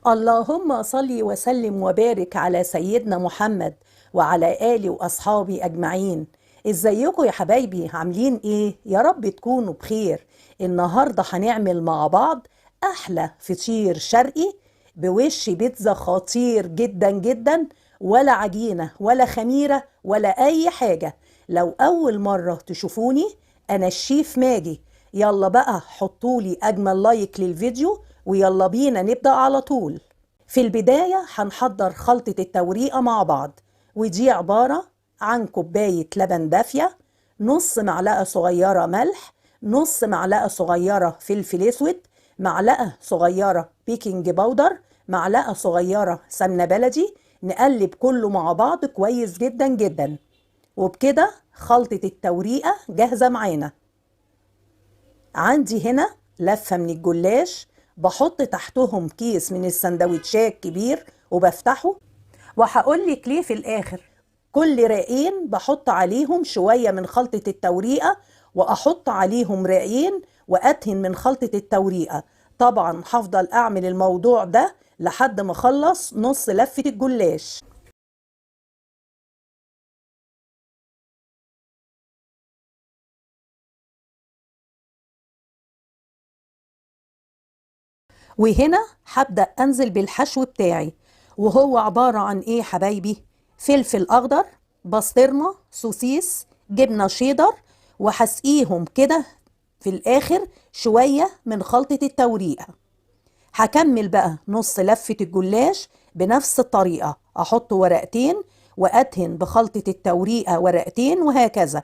اللهم صل وسلم وبارك على سيدنا محمد وعلى آله وأصحابه أجمعين. ازيكم يا حبايبي؟ عاملين ايه؟ يا رب تكونوا بخير. النهاردة هنعمل مع بعض أحلى فطير شرقي بوش بيتزا خطير جدا جدا، ولا عجينة ولا خميرة ولا أي حاجة. لو أول مرة تشوفوني، أنا الشيف ماجي. يلا بقى حطولي أجمل لايك للفيديو ويلا بينا نبدأ على طول. في البداية هنحضر خلطة التوريقة مع بعض، ودي عبارة عن كوباية لبن دافية، نص معلقة صغيرة ملح، نص معلقة صغيرة فلفل اسود، معلقة صغيرة بيكنج باودر، معلقة صغيرة سمنة بلدي. نقلب كله مع بعض كويس جدا جدا، وبكده خلطة التوريقة جاهزة معانا. عندي هنا لفة من الجلاش، بحط تحتهم كيس من السندوتشات كبير وبفتحه، وهقولك ليه في الآخر. كل رقين بحط عليهم شوية من خلطة التوريقة، وأحط عليهم رقين وأدهن من خلطة التوريقة. طبعا هفضل أعمل الموضوع ده لحد ما أخلص نص لفة الجلاش. وهنا هبدأ أنزل بالحشو بتاعي، وهو عبارة عن إيه حبايبي؟ فلفل أخضر، بسطرمة، سوسيس، جبنة شيدر، وهسقيهم كده في الآخر شوية من خلطة التوريقة. هكمل بقى نص لفة الجلاش بنفس الطريقة، أحط ورقتين وأدهن بخلطة التوريقة ورقتين وهكذا.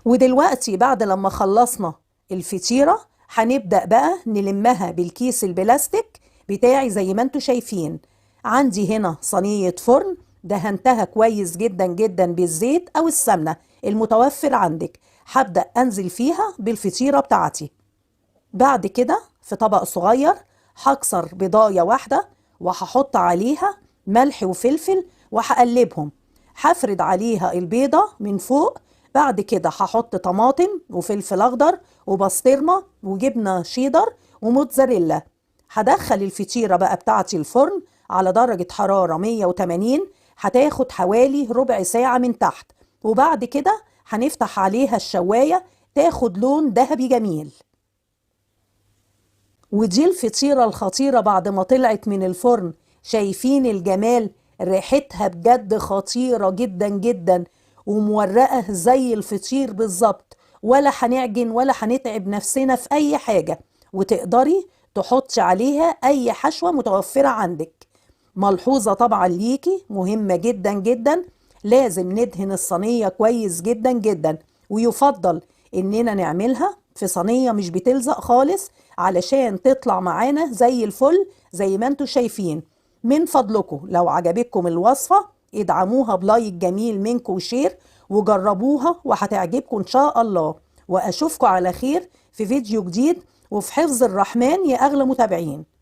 ودلوقتي بعد لما خلصنا الفطيرة هنبدأ بقى نلمها بالكيس البلاستيك بتاعي زي ما انتوا شايفين. عندي هنا صينية فرن دهنتها كويس جدا جدا بالزيت او السمنة المتوفر عندك. هبدأ انزل فيها بالفطيرة بتاعتي. بعد كده في طبق صغير هكسر بيضاية واحدة، وهحط عليها ملح وفلفل وهقلبهم. هفرد عليها البيضة من فوق. بعد كده هحط طماطم وفلفل أخضر وبسطرمة وجبنة شيدر وموتزاريلا. هدخل الفطيرة بقى بتاعتي الفرن على درجة حرارة 180، هتاخد حوالي ربع ساعة من تحت، وبعد كده هنفتح عليها الشواية تاخد لون ذهبي جميل. ودي الفطيرة الخطيرة بعد ما طلعت من الفرن. شايفين الجمال؟ ريحتها بجد خطيرة جدا جدا، ومورقة زي الفطير بالظبط، ولا هنعجن ولا هنتعب نفسنا في أي حاجة. وتقدري تحطي عليها أي حشوة متوفرة عندك. ملحوظة طبعا ليكي مهمة جدا جدا، لازم ندهن الصينية كويس جدا جدا، ويفضل إننا نعملها في صينية مش بتلزق خالص علشان تطلع معانا زي الفل زي ما انتوا شايفين. من فضلكم لو عجبتكم الوصفة ادعموها بلايك جميل منكم وشير، وجربوها وهتعجبكم ان شاء الله. واشوفكم على خير في فيديو جديد، وفي حفظ الرحمن يا اغلى متابعين.